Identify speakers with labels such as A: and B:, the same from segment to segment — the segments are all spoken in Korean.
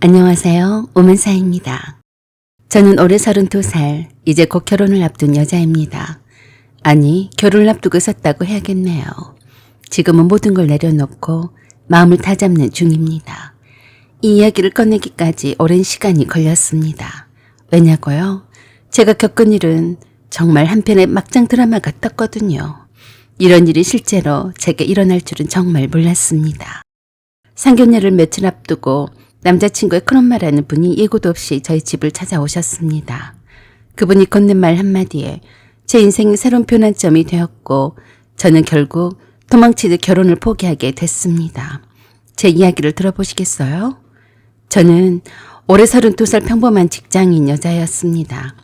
A: 안녕하세요. 오만사입니다. 저는 올해 32살, 이제 곧 결혼을 앞둔 여자입니다. 아니, 결혼을 앞두고 있었다고 해야겠네요. 지금은 모든 걸 내려놓고 마음을 다잡는 중입니다. 이 이야기를 꺼내기까지 오랜 시간이 걸렸습니다. 왜냐고요? 제가 겪은 일은 정말 한편의 막장 드라마 같았거든요. 이런 일이 실제로 제게 일어날 줄은 정말 몰랐습니다. 상견례를 며칠 앞두고 남자친구의 큰엄마라는 분이 예고도 없이 저희 집을 찾아오셨습니다. 그분이 건넨 말 한마디에 제 인생의 새로운 변환점이 되었고 저는 결국 도망치듯 결혼을 포기하게 됐습니다. 제 이야기를 들어보시겠어요? 저는 올해 32살 평범한 직장인 여자였습니다.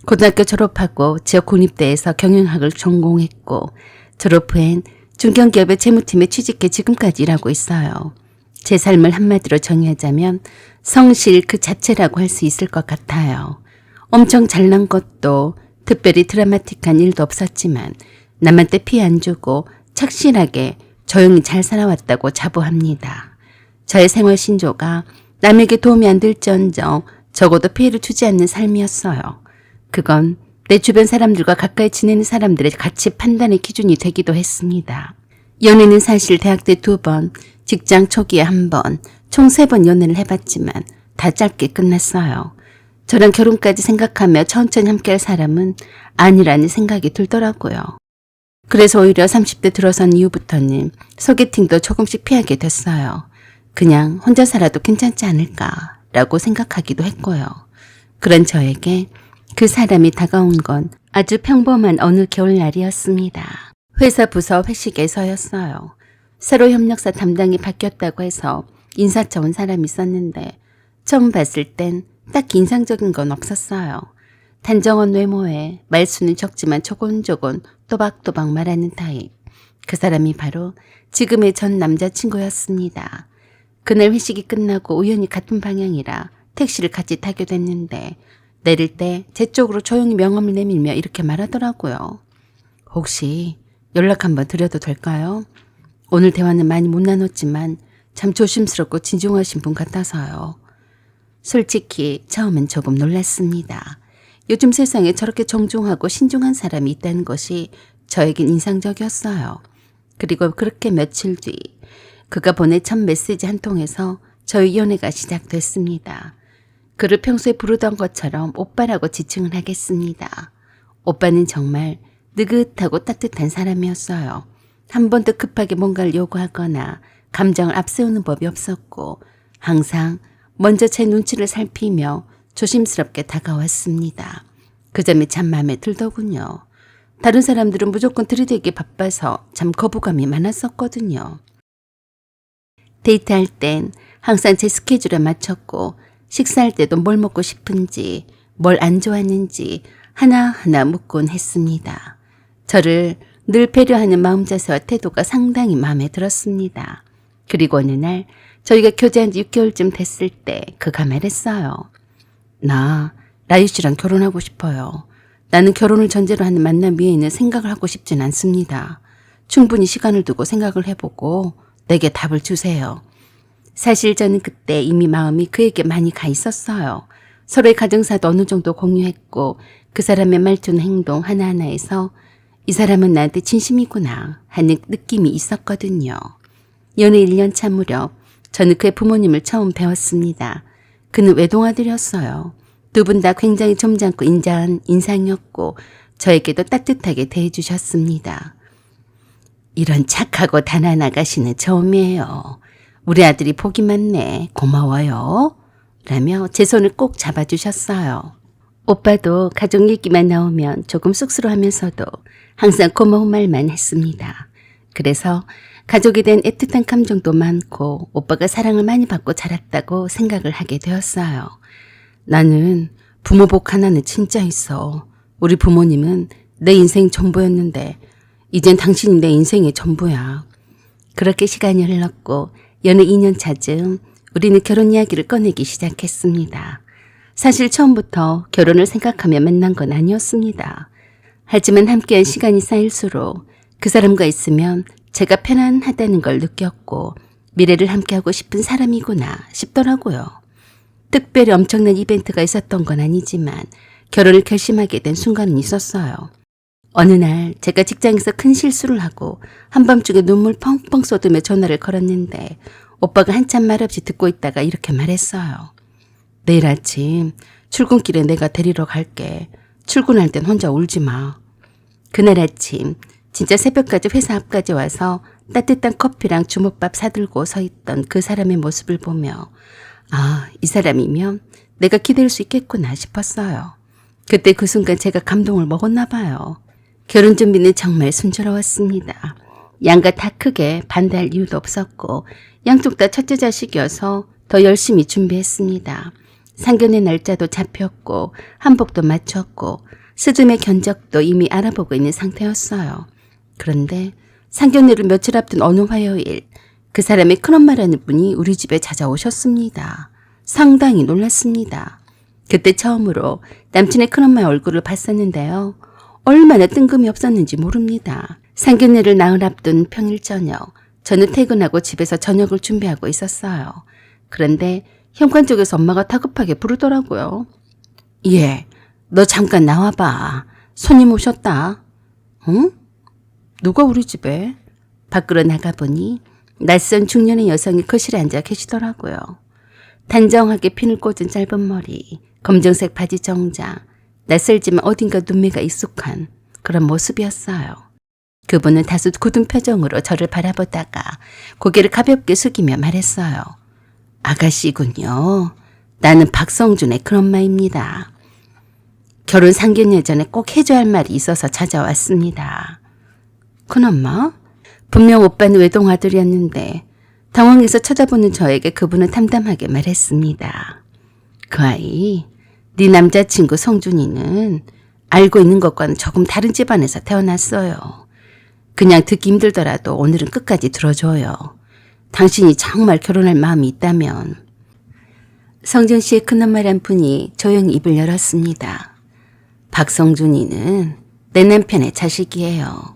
A: 고등학교 졸업하고 지역 군입대에서 경영학을 전공했고 졸업 후엔 중견기업의 재무팀에 취직해 지금까지 일하고 있어요. 제 삶을 한마디로 정의하자면 성실 그 자체라고 할 수 있을 것 같아요. 엄청 잘난 것도 특별히 드라마틱한 일도 없었지만 남한테 피해 안 주고 착실하게 조용히 잘 살아왔다고 자부합니다. 저의 생활 신조가 남에게 도움이 안 될지언정 적어도 피해를 주지 않는 삶이었어요. 그건 내 주변 사람들과 가까이 지내는 사람들의 가치 판단의 기준이 되기도 했습니다. 연애는 사실 대학 때 2번, 직장 초기에 1번, 총 3번 연애를 해봤지만 다 짧게 끝났어요. 저랑 결혼까지 생각하며 천천히 함께할 사람은 아니라는 생각이 들더라고요. 그래서 오히려 30대 들어선 이후부터는 소개팅도 조금씩 피하게 됐어요. 그냥 혼자 살아도 괜찮지 않을까라고 생각하기도 했고요. 그런 저에게 그 사람이 다가온 건 아주 평범한 어느 겨울날이었습니다. 회사 부서 회식에서였어요. 새로 협력사 담당이 바뀌었다고 해서 인사처 온 사람이 있었는데 처음 봤을 땐 딱히 인상적인 건 없었어요. 단정한 외모에 말수는 적지만 조곤조곤 또박또박 말하는 타입. 그 사람이 바로 지금의 전 남자친구였습니다. 그날 회식이 끝나고 우연히 같은 방향이라 택시를 같이 타게 됐는데 내릴 때 제 쪽으로 조용히 명함을 내밀며 이렇게 말하더라고요. 혹시 연락 한번 드려도 될까요? 오늘 대화는 많이 못 나눴지만 참 조심스럽고 진중하신 분 같아서요. 솔직히 처음엔 조금 놀랐습니다. 요즘 세상에 저렇게 정중하고 신중한 사람이 있다는 것이 저에겐 인상적이었어요. 그리고 그렇게 며칠 뒤 그가 보낸 첫 메시지 한 통에서 저희 연애가 시작됐습니다. 그를 평소에 부르던 것처럼 오빠라고 지칭을 하겠습니다. 오빠는 정말 느긋하고 따뜻한 사람이었어요. 한 번도 급하게 뭔가를 요구하거나 감정을 앞세우는 법이 없었고 항상 먼저 제 눈치를 살피며 조심스럽게 다가왔습니다. 그 점이 참 마음에 들더군요. 다른 사람들은 무조건 들이대기 바빠서 참 거부감이 많았었거든요. 데이트할 땐 항상 제 스케줄에 맞췄고 식사할 때도 뭘 먹고 싶은지 뭘 안 좋아하는지 하나하나 묻곤 했습니다. 저를 늘 배려하는 마음 자세와 태도가 상당히 마음에 들었습니다. 그리고 어느 날 저희가 교제한 지 6개월쯤 됐을 때 그가 말했어요. 나 라유 씨랑 결혼하고 싶어요. 나는 결혼을 전제로 하는 만남 위에는 생각을 하고 싶진 않습니다. 충분히 시간을 두고 생각을 해보고 내게 답을 주세요. 사실 저는 그때 이미 마음이 그에게 많이 가 있었어요. 서로의 가정사도 어느 정도 공유했고 그 사람의 말투나 행동 하나하나에서 이 사람은 나한테 진심이구나 하는 느낌이 있었거든요. 연애 1년 차 무렵 저는 그의 부모님을 처음 배웠습니다. 그는 외동아들이었어요. 두 분 다 굉장히 점잖고 인자한 인상이었고 저에게도 따뜻하게 대해주셨습니다. 이런 착하고 단아한 아가씨는 처음이에요. 우리 아들이 복이 많네. 고마워요. 라며 제 손을 꼭 잡아주셨어요. 오빠도 가족 얘기만 나오면 조금 쑥스러워하면서도 항상 고마운 말만 했습니다. 그래서 가족에 대한 애틋한 감정도 많고 오빠가 사랑을 많이 받고 자랐다고 생각을 하게 되었어요. 나는 부모 복 하나는 진짜 있어. 우리 부모님은 내 인생 전부였는데 이젠 당신이 내 인생의 전부야. 그렇게 시간이 흘렀고 연애 2년 차쯤 우리는 결혼 이야기를 꺼내기 시작했습니다. 사실 처음부터 결혼을 생각하며 만난 건 아니었습니다. 하지만 함께한 시간이 쌓일수록 그 사람과 있으면 제가 편안하다는 걸 느꼈고 미래를 함께하고 싶은 사람이구나 싶더라고요. 특별히 엄청난 이벤트가 있었던 건 아니지만 결혼을 결심하게 된 순간은 있었어요. 어느 날 제가 직장에서 큰 실수를 하고 한밤중에 눈물 펑펑 쏟으며 전화를 걸었는데 오빠가 한참 말없이 듣고 있다가 이렇게 말했어요. 내일 아침 출근길에 내가 데리러 갈게. 출근할 땐 혼자 울지 마. 그날 아침 진짜 새벽까지 회사 앞까지 와서 따뜻한 커피랑 주먹밥 사들고 서 있던 그 사람의 모습을 보며 아, 이 사람이면 내가 기댈 수 있겠구나 싶었어요. 그때 그 순간 제가 감동을 먹었나 봐요. 결혼 준비는 정말 순조로웠습니다. 양가 다 크게 반대할 이유도 없었고 양쪽 다 첫째 자식이어서 더 열심히 준비했습니다. 상견례 날짜도 잡혔고 한복도 맞췄고 스드메 견적도 이미 알아보고 있는 상태였어요. 그런데 상견례를 며칠 앞둔 어느 화요일 그 사람의 큰엄마라는 분이 우리 집에 찾아오셨습니다. 상당히 놀랐습니다. 그때 처음으로 남친의 큰엄마의 얼굴을 봤었는데요. 얼마나 뜬금이 없었는지 모릅니다. 상견례를 나흘 앞둔 평일 저녁, 저는 퇴근하고 집에서 저녁을 준비하고 있었어요. 그런데 현관 쪽에서 엄마가 다급하게 부르더라고요. 예, 너 잠깐 나와봐. 손님 오셨다. 응? 누가 우리 집에? 밖으로 나가보니 낯선 중년의 여성이 거실에 앉아 계시더라고요. 단정하게 핀을 꽂은 짧은 머리, 검정색 바지 정장, 낯설지만 어딘가 눈매가 익숙한 그런 모습이었어요. 그분은 다소 굳은 표정으로 저를 바라보다가 고개를 가볍게 숙이며 말했어요. 아가씨군요. 나는 박성준의 큰엄마입니다. 결혼 상견례 전에 꼭 해줘야 할 말이 있어서 찾아왔습니다. 큰엄마? 분명 오빠는 외동아들이었는데 당황해서 쳐다보는 저에게 그분은 담담하게 말했습니다. 그 아이, 네 남자친구 성준이는 알고 있는 것과는 조금 다른 집안에서 태어났어요. 그냥 듣기 힘들더라도 오늘은 끝까지 들어줘요. 당신이 정말 결혼할 마음이 있다면. 성준 씨의 큰엄마란 분이 조용히 입을 열었습니다. 박성준이는 내 남편의 자식이에요.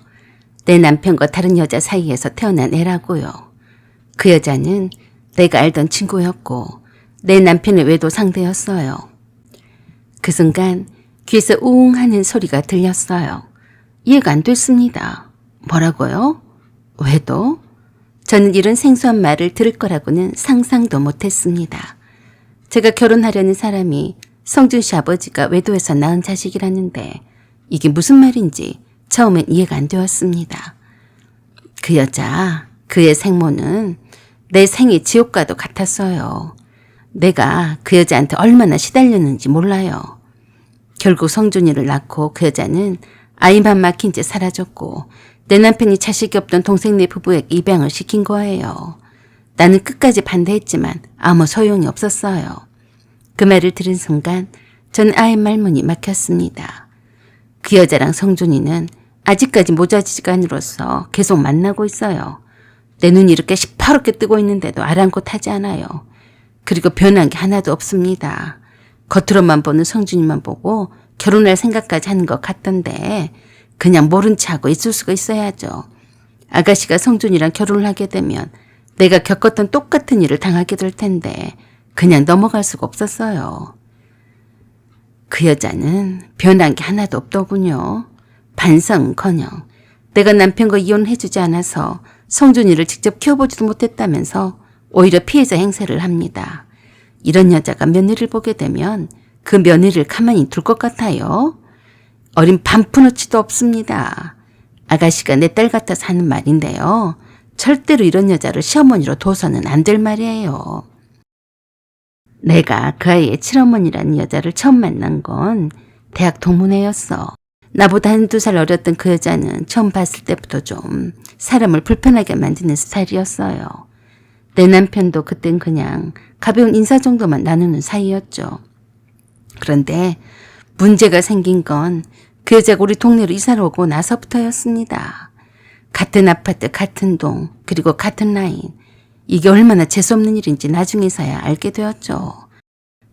A: 내 남편과 다른 여자 사이에서 태어난 애라고요. 그 여자는 내가 알던 친구였고 내 남편의 외도 상대였어요. 그 순간 귀에서 우웅 하는 소리가 들렸어요. 이해가 안 됐습니다. 뭐라고요? 외도? 저는 이런 생소한 말을 들을 거라고는 상상도 못했습니다. 제가 결혼하려는 사람이 성준 씨 아버지가 외도에서 낳은 자식이라는데 이게 무슨 말인지 처음엔 이해가 안 되었습니다. 그 여자, 그의 생모는 내 생의 지옥과도 같았어요. 내가 그 여자한테 얼마나 시달렸는지 몰라요. 결국 성준이를 낳고 그 여자는 아이만 막힌 채 사라졌고 내 남편이 자식이 없던 동생네 부부에게 입양을 시킨 거예요. 나는 끝까지 반대했지만 아무 소용이 없었어요. 그 말을 들은 순간 전 아이 말문이 막혔습니다. 그 여자랑 성준이는 아직까지 모자지간으로서 계속 만나고 있어요. 내 눈이 이렇게 시퍼렇게 뜨고 있는데도 아랑곳하지 않아요. 그리고 변한 게 하나도 없습니다. 겉으로만 보는 성준이만 보고 결혼할 생각까지 하는 것 같던데 그냥 모른 체 하고 있을 수가 있어야죠. 아가씨가 성준이랑 결혼을 하게 되면 내가 겪었던 똑같은 일을 당하게 될 텐데 그냥 넘어갈 수가 없었어요. 그 여자는 변한 게 하나도 없더군요. 반성커녕 내가 남편과 이혼해주지 않아서 성준이를 직접 키워보지도 못했다면서 오히려 피해자 행세를 합니다. 이런 여자가 며느리를 보게 되면 그 며느리를 가만히 둘 것 같아요? 어린 반푼어치도 없습니다. 아가씨가 내 딸 같아서 하는 말인데요. 절대로 이런 여자를 시어머니로 둬서는 안 될 말이에요. 내가 그 아이의 친어머니라는 여자를 처음 만난 건 대학 동문회였어. 나보다 한두 살 어렸던 그 여자는 처음 봤을 때부터 좀 사람을 불편하게 만드는 스타일이었어요. 내 남편도 그땐 그냥 가벼운 인사 정도만 나누는 사이였죠. 그런데 문제가 생긴 건 그 여자가 우리 동네로 이사를 오고 나서부터였습니다. 같은 아파트, 같은 동, 그리고 같은 라인. 이게 얼마나 재수없는 일인지 나중에서야 알게 되었죠.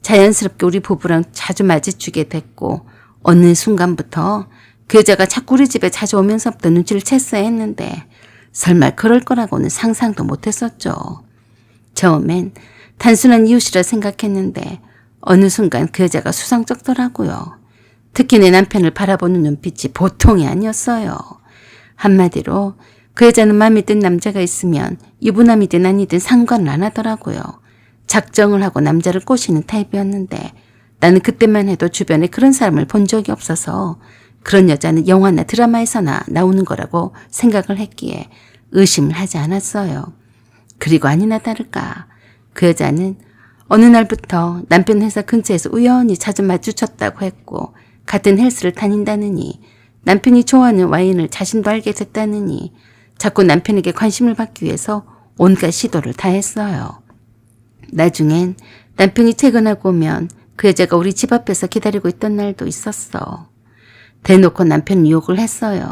A: 자연스럽게 우리 부부랑 자주 마주치게 됐고 어느 순간부터 그 여자가 자꾸 우리 집에 자주 오면서부터 눈치를 챘어야 했는데 설마 그럴 거라고는 상상도 못했었죠. 처음엔 단순한 이웃이라 생각했는데 어느 순간 그 여자가 수상쩍더라고요. 특히 내 남편을 바라보는 눈빛이 보통이 아니었어요. 한마디로 그 여자는 마음에 든 남자가 있으면 유부남이든 아니든 상관을 안 하더라고요. 작정을 하고 남자를 꼬시는 타입이었는데 나는 그때만 해도 주변에 그런 사람을 본 적이 없어서 그런 여자는 영화나 드라마에서나 나오는 거라고 생각을 했기에 의심을 하지 않았어요. 그리고 아니나 다를까 그 여자는 어느 날부터 남편 회사 근처에서 우연히 자주 마주쳤다고 했고 같은 헬스를 다닌다느니 남편이 좋아하는 와인을 자신도 알게 됐다느니 자꾸 남편에게 관심을 받기 위해서 온갖 시도를 다 했어요. 나중엔 남편이 퇴근하고 오면 그 여자가 우리 집 앞에서 기다리고 있던 날도 있었어. 대놓고 남편 유혹을 했어요.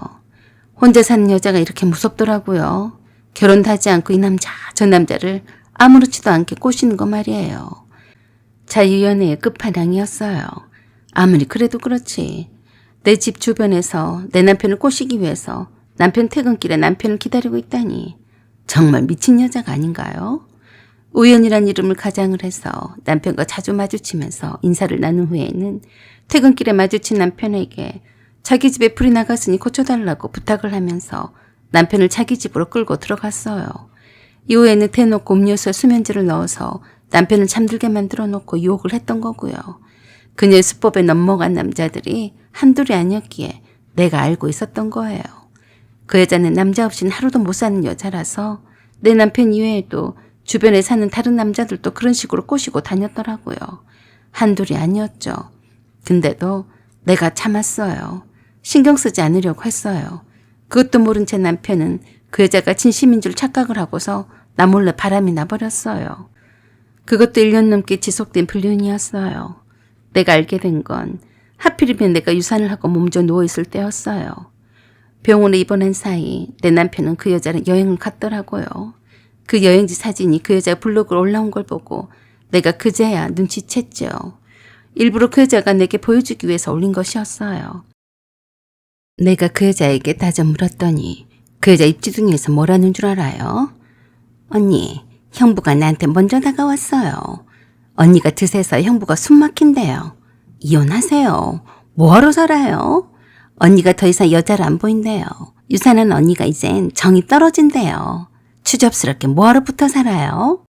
A: 혼자 사는 여자가 이렇게 무섭더라고요. 결혼도 하지 않고 이 남자 저 남자를 아무렇지도 않게 꼬시는 거 말이에요. 자유연애의 끝판왕이었어요. 아무리 그래도 그렇지. 내 집 주변에서 내 남편을 꼬시기 위해서 남편 퇴근길에 남편을 기다리고 있다니 정말 미친 여자가 아닌가요? 우연이란 이름을 가장을 해서 남편과 자주 마주치면서 인사를 나눈 후에는 퇴근길에 마주친 남편에게 자기 집에 불이 나갔으니 고쳐달라고 부탁을 하면서 남편을 자기 집으로 끌고 들어갔어요. 이후에는 대놓고 음료수에 수면제를 넣어서 남편을 잠들게 만들어 놓고 유혹을 했던 거고요. 그녀의 수법에 넘어간 남자들이 한둘이 아니었기에 내가 알고 있었던 거예요. 그 여자는 남자 없이는 하루도 못 사는 여자라서 내 남편 이외에도 주변에 사는 다른 남자들도 그런 식으로 꼬시고 다녔더라고요. 한둘이 아니었죠. 근데도 내가 참았어요. 신경 쓰지 않으려고 했어요. 그것도 모른 제 남편은 그 여자가 진심인 줄 착각을 하고서 나 몰래 바람이 나버렸어요. 그것도 1년 넘게 지속된 불륜이었어요. 내가 알게 된 건 하필이면 내가 유산을 하고 몸져 누워있을 때였어요. 병원에 입원한 사이 내 남편은 그 여자랑 여행을 갔더라고요. 그 여행지 사진이 그 여자 블로그에 올라온 걸 보고 내가 그제야 눈치챘죠. 일부러 그 여자가 내게 보여주기 위해서 올린 것이었어요. 내가 그 여자에게 따져 물었더니 그 여자 입지둥이에서 뭐라는 줄 알아요? 언니, 형부가 나한테 먼저 다가왔어요. 언니가 드세서 형부가 숨 막힌대요. 이혼하세요. 뭐하러 살아요? 언니가 더 이상 여자로 안 보인대요. 유산한 언니가 이젠 정이 떨어진대요. 추접스럽게 뭐하러 붙어 살아요?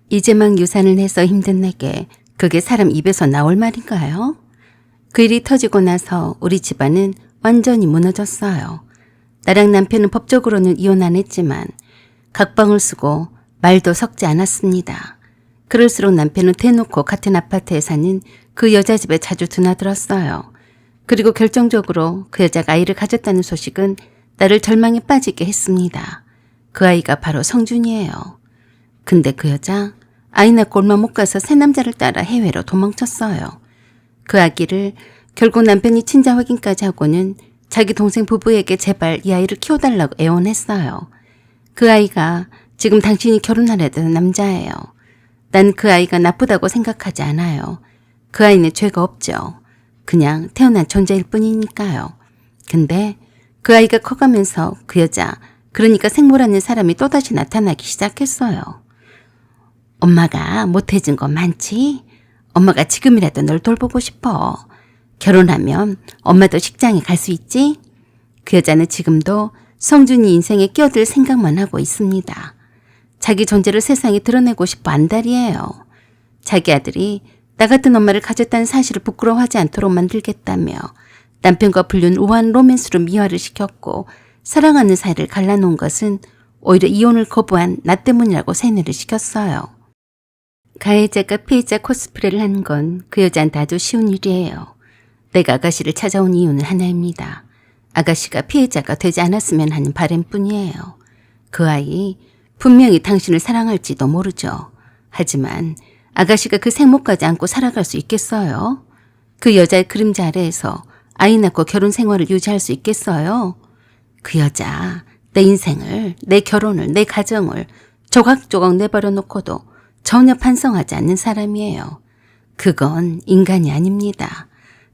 A: 이제 막 유산을 해서 힘든 내게 그게 사람 입에서 나올 말인가요? 그 일이 터지고 나서 우리 집안은 완전히 무너졌어요. 나랑 남편은 법적으로는 이혼 안 했지만 각방을 쓰고 말도 섞지 않았습니다. 그럴수록 남편은 대놓고 같은 아파트에 사는 그 여자 집에 자주 드나들었어요. 그리고 결정적으로 그 여자가 아이를 가졌다는 소식은 나를 절망에 빠지게 했습니다. 그 아이가 바로 성준이에요. 근데 그 여자 아이 낳고 얼마 못 가서 새 남자를 따라 해외로 도망쳤어요. 그 아기를 결국 남편이 친자 확인까지 하고는 자기 동생 부부에게 제발 이 아이를 키워달라고 애원했어요. 그 아이가 지금 당신이 결혼하려던 남자예요. 난 그 아이가 나쁘다고 생각하지 않아요. 그 아이는 죄가 없죠. 그냥 태어난 존재일 뿐이니까요. 근데 그 아이가 커가면서 그 여자, 그러니까 생모라는 사람이 또다시 나타나기 시작했어요. 엄마가 못해준 거 많지? 엄마가 지금이라도 널 돌보고 싶어. 결혼하면 엄마도 직장에 갈 수 있지? 그 여자는 지금도 성준이 인생에 끼어들 생각만 하고 있습니다. 자기 존재를 세상에 드러내고 싶어 안달이에요. 자기 아들이 나 같은 엄마를 가졌다는 사실을 부끄러워하지 않도록 만들겠다며 남편과 불륜 우아한 로맨스로 미화를 시켰고 사랑하는 사이를 갈라놓은 것은 오히려 이혼을 거부한 나 때문이라고 세뇌를 시켰어요. 가해자가 피해자 코스프레를 하는 건 그 여자한테 아주 쉬운 일이에요. 내가 아가씨를 찾아온 이유는 하나입니다. 아가씨가 피해자가 되지 않았으면 하는 바람뿐이에요. 그 아이 분명히 당신을 사랑할지도 모르죠. 하지만 아가씨가 그 생목까지 안고 살아갈 수 있겠어요? 그 여자의 그림자 아래에서 아이 낳고 결혼 생활을 유지할 수 있겠어요? 그 여자 내 인생을, 내 결혼을, 내 가정을 조각조각 내버려 놓고도 전혀 반성하지 않는 사람이에요. 그건 인간이 아닙니다.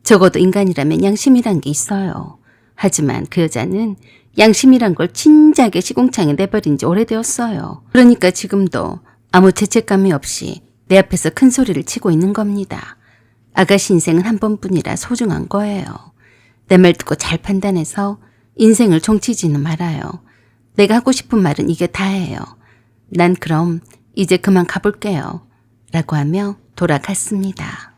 A: 적어도 인간이라면 양심이란 게 있어요. 하지만 그 여자는 양심이란 걸 진작에 시궁창에 내버린 지 오래되었어요. 그러니까 지금도 아무 죄책감이 없이 내 앞에서 큰 소리를 치고 있는 겁니다. 아가씨 인생은 한 번뿐이라 소중한 거예요. 내 말 듣고 잘 판단해서 인생을 종치지는 말아요. 내가 하고 싶은 말은 이게 다예요. 난 그럼 이제 그만 가볼게요. 라고 하며 돌아갔습니다.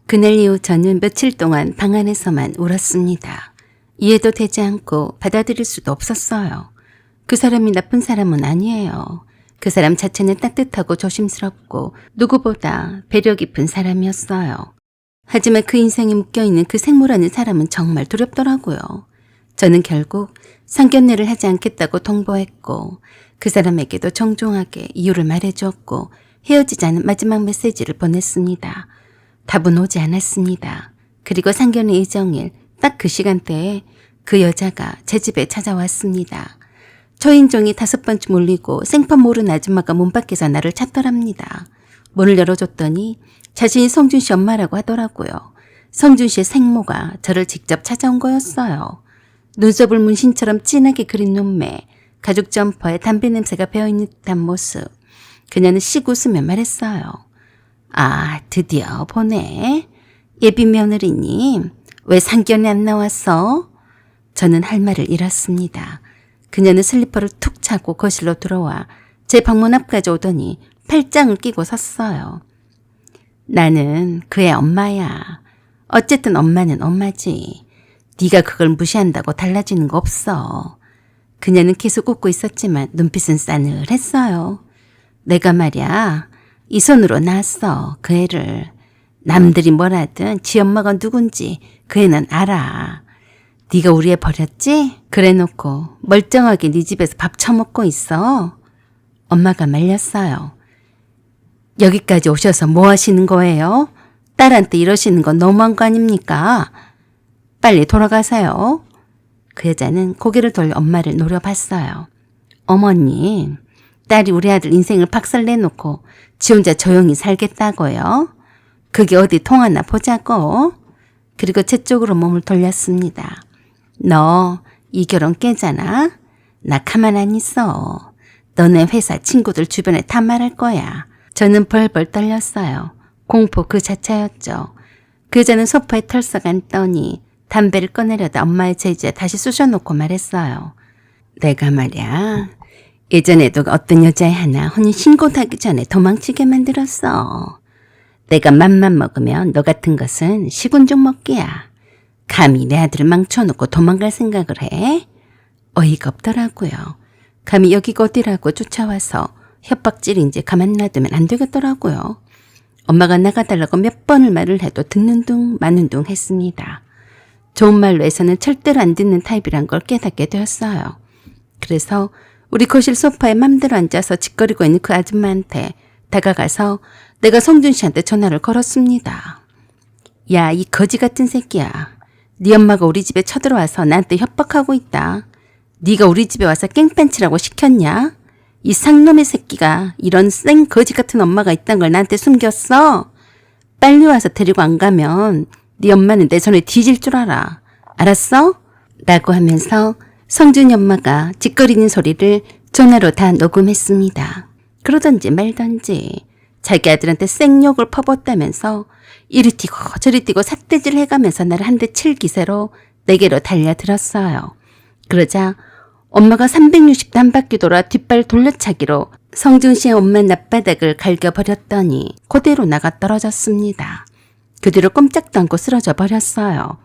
A: 그날 이후 저는 며칠 동안 방 안에서만 울었습니다. 이해도 되지 않고 받아들일 수도 없었어요. 그 사람이 나쁜 사람은 아니에요. 그 사람 자체는 따뜻하고 조심스럽고 누구보다 배려 깊은 사람이었어요. 하지만 그 인생에 묶여있는 그 생모라는 사람은 정말 두렵더라고요. 저는 결국 상견례를 하지 않겠다고 통보했고 그 사람에게도 정중하게 이유를 말해주었고 헤어지자는 마지막 메시지를 보냈습니다. 답은 오지 않았습니다. 그리고 상견례 예정일 딱 그 시간대에 그 여자가 제 집에 찾아왔습니다. 초인종이 5번쯤 울리고 생판 모르는 아줌마가 문 밖에서 나를 찾더랍니다. 문을 열어줬더니 자신이 성준 씨 엄마라고 하더라고요. 성준 씨의 생모가 저를 직접 찾아온 거였어요. 눈썹을 문신처럼 진하게 그린 눈매, 가죽 점퍼에 담배 냄새가 배어있는 듯한 모습. 그녀는 씩 웃으며 말했어요. 아, 드디어 보네. 예비 며느리님, 왜 상견례 안 나왔어? 저는 할 말을 잃었습니다. 그녀는 슬리퍼를 툭 차고 거실로 들어와 제 방문 앞까지 오더니 팔짱을 끼고 섰어요. 나는 그의 엄마야. 어쨌든 엄마는 엄마지. 네가 그걸 무시한다고 달라지는 거 없어. 그녀는 계속 웃고 있었지만 눈빛은 싸늘했어요. 내가 말이야, 이 손으로 낳았어, 그 애를. 남들이 뭐라든 지 엄마가 누군지 그 애는 알아. 네가 우리 애 버렸지? 그래놓고 멀쩡하게 네 집에서 밥 처먹고 있어. 엄마가 말렸어요. 여기까지 오셔서 뭐 하시는 거예요? 딸한테 이러시는 건 너무한 거 아닙니까? 빨리 돌아가세요. 그 여자는 고개를 돌려 엄마를 노려봤어요. 어머님, 딸이 우리 아들 인생을 박살내놓고 지 혼자 조용히 살겠다고요? 그게 어디 통하나 보자고. 그리고 제 쪽으로 몸을 돌렸습니다. 너 이 결혼 깨잖아? 나 가만 안 있어. 너네 회사 친구들 주변에 다 말할 거야. 저는 벌벌 떨렸어요. 공포 그 자체였죠. 그 여자는 소파에 털썩 앉더니 담배를 꺼내려다 엄마의 제지에 다시 쑤셔놓고 말했어요. 내가 말이야, 예전에도 어떤 여자애 하나 혼인 신고하기 전에 도망치게 만들었어. 내가 맘만 먹으면 너 같은 것은 시군종 먹기야. 감히 내 아들을 망쳐놓고 도망갈 생각을 해? 어이가 없더라고요. 감히 여기가 어디라고 쫓아와서 협박질인지 가만 놔두면 안 되겠더라고요. 엄마가 나가달라고 몇 번을 말을 해도 듣는 둥 마는 둥 했습니다. 좋은 말로 해서는 절대로 안 듣는 타입이란 걸 깨닫게 되었어요. 그래서 우리 거실 소파에 맘대로 앉아서 짓거리고 있는 그 아줌마한테 다가가서 내가 성준 씨한테 전화를 걸었습니다. 야, 이 거지 같은 새끼야. 네 엄마가 우리 집에 쳐들어와서 나한테 협박하고 있다. 네가 우리 집에 와서 깽판치라고 시켰냐? 이 상놈의 새끼가 이런 생 거지 같은 엄마가 있다는 걸 나한테 숨겼어? 빨리 와서 데리고 안 가면 네 엄마는 내 손에 뒤질 줄 알아. 알았어? 라고 하면서 성준이 엄마가 짓거리는 소리를 전화로 다 녹음했습니다. 그러던지 말던지 자기 아들한테 생욕을 퍼붓다면서 이리 뛰고 저리 뛰고 삿대질 해가면서 나를 한 대 칠 기세로 내게로 달려들었어요. 그러자 엄마가 360도 한 바퀴 돌아 뒷발 돌려차기로 성준 씨의 엄마 낯바닥을 갈겨버렸더니 그대로 나가 떨어졌습니다. 그 뒤로 꼼짝도 않고 쓰러져 버렸어요.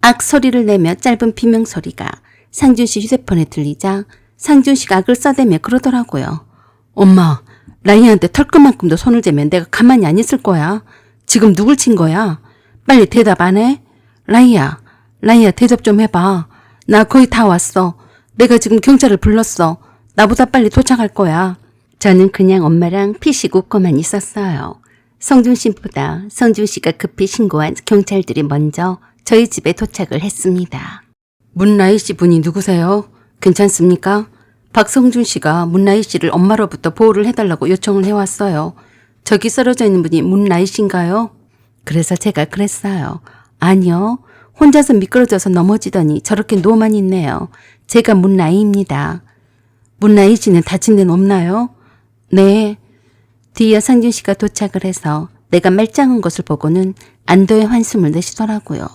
A: 악 소리를 내며 짧은 비명소리가 상준 씨 휴대폰에 들리자 상준 씨가 악을 써대며 그러더라고요. 엄마, 라이한테 털끝만큼도 손을 대면 내가 가만히 안 있을 거야. 지금 누굴 친 거야? 빨리 대답 안 해? 라이야 대답 좀 해봐. 나 거의 다 왔어. 내가 지금 경찰을 불렀어. 나보다 빨리 도착할 거야. 저는 그냥 엄마랑 피식 웃고만 있었어요. 성준 씨보다 성준 씨가 급히 신고한 경찰들이 먼저 저희 집에 도착을 했습니다. 문라이 씨 분이 누구세요? 괜찮습니까? 박성준 씨가 문라이 씨를 엄마로부터 보호를 해달라고 요청을 해왔어요. 저기 쓰러져 있는 분이 문라이 씨인가요? 그래서 제가 그랬어요. 아니요. 혼자서 미끄러져서 넘어지더니 저렇게 누워만 있네요. 제가 문라이입니다. 문라이 씨는 다친 데는 없나요? 네. 뒤이어 상준 씨가 도착을 해서 내가 말짱한 것을 보고는 안도의 한숨을 내쉬더라고요.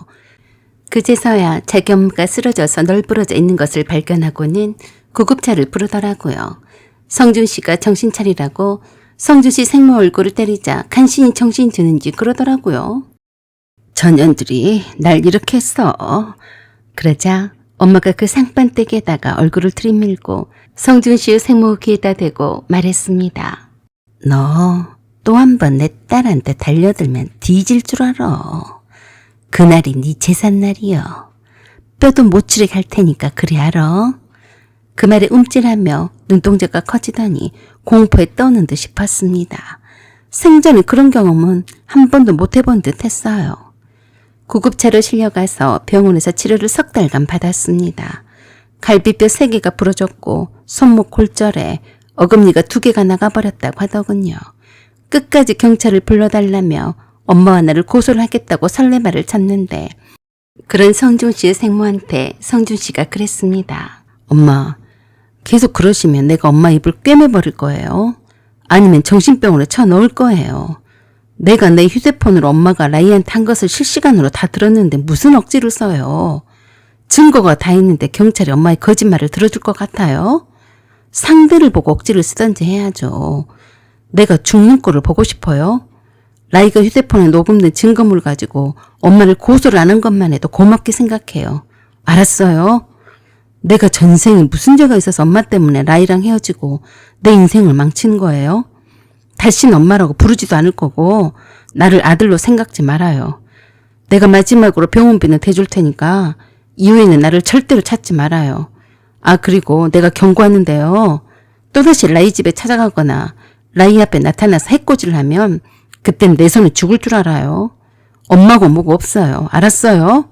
A: 그제서야 자기 엄마가 쓰러져서 널브러져 있는 것을 발견하고는 구급차를 부르더라고요. 성준 씨가 정신 차리라고 성준 씨 생모 얼굴을 때리자 간신히 정신이 드는지 그러더라고요. 전년들이 날 이렇게 했어. 그러자 엄마가 그 상반대기에다가 얼굴을 들이밀고 성준 씨의 생모 귀에다 대고 말했습니다. 너 또 한 번 내 딸한테 달려들면 뒤질 줄 알아. 그날이 네 제삿날이여. 뼈도 못 추리게 할 테니까 그리 알아. 그 말에 움찔하며 눈동자가 커지더니 공포에 떠오는 듯 싶었습니다. 생전에 그런 경험은 한 번도 못 해본 듯 했어요. 구급차로 실려가서 병원에서 치료를 3달간 받았습니다. 갈비뼈 3개가 부러졌고 손목 골절에 어금니가 2개가 나가버렸다고 하더군요. 끝까지 경찰을 불러달라며 엄마와 나를 고소를 하겠다고 설레발을 쳤는데 그런 성준 씨의 생모한테 성준 씨가 그랬습니다. 엄마, 계속 그러시면 내가 엄마 입을 꿰매버릴 거예요. 아니면 정신병원에 쳐넣을 거예요. 내가 내 휴대폰으로 엄마가 라이한테 한 것을 실시간으로 다 들었는데 무슨 억지를 써요. 증거가 다 있는데 경찰이 엄마의 거짓말을 들어줄 것 같아요? 상대를 보고 억지를 쓰던지 해야죠. 내가 죽는 꼴을 보고 싶어요? 라이가 휴대폰에 녹음된 증거물 가지고 엄마를 고소를 안 한 것만 해도 고맙게 생각해요. 알았어요? 내가 전생에 무슨 죄가 있어서 엄마 때문에 라이랑 헤어지고 내 인생을 망치는 거예요? 다시는 엄마라고 부르지도 않을 거고 나를 아들로 생각지 말아요. 내가 마지막으로 병원비는 대줄 테니까 이후에는 나를 절대로 찾지 말아요. 아, 그리고 내가 경고하는데요. 또다시 라이 집에 찾아가거나 라이 앞에 나타나서 해코지를 하면 그땐 내 손에 죽을 줄 알아요. 엄마고 뭐고 없어요. 알았어요?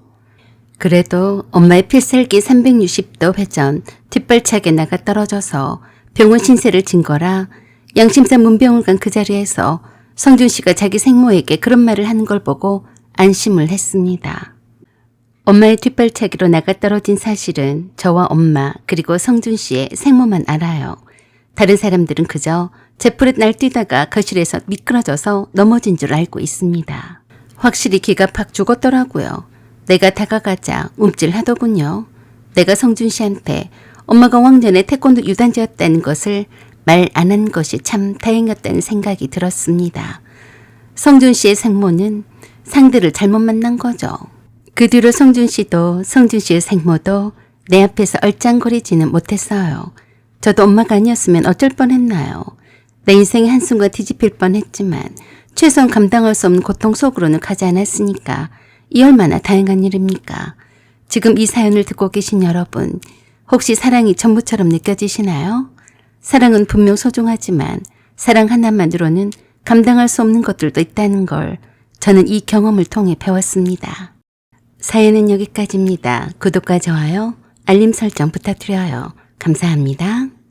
A: 그래도 엄마의 필살기 360도 회전 뒷발차게 나가 떨어져서 병원 신세를 진 거라 양심상 문병을 간 그 자리에서 성준 씨가 자기 생모에게 그런 말을 하는 걸 보고 안심을 했습니다. 엄마의 뒷발차기로 나가 떨어진 사실은 저와 엄마 그리고 성준 씨의 생모만 알아요. 다른 사람들은 그저 제풀에 날뛰다가 거실에서 미끄러져서 넘어진 줄 알고 있습니다. 확실히 기가 팍 죽었더라고요. 내가 다가가자 움찔하더군요. 내가 성준 씨한테 엄마가 왕년에 태권도 유단자였다는 것을 말 안 한 것이 참 다행이었다는 생각이 들었습니다. 성준 씨의 생모는 상대를 잘못 만난 거죠. 그 뒤로 성준 씨도 성준 씨의 생모도 내 앞에서 얼짱거리지는 못했어요. 저도 엄마가 아니었으면 어쩔 뻔했나요? 내 인생의 한순간 뒤집힐 뻔했지만 최소한 감당할 수 없는 고통 속으로는 가지 않았으니까 이 얼마나 다행한 일입니까? 지금 이 사연을 듣고 계신 여러분, 혹시 사랑이 전부처럼 느껴지시나요? 사랑은 분명 소중하지만 사랑 하나만으로는 감당할 수 없는 것들도 있다는 걸 저는 이 경험을 통해 배웠습니다. 사연은 여기까지입니다. 구독과 좋아요, 알림 설정 부탁드려요. 감사합니다.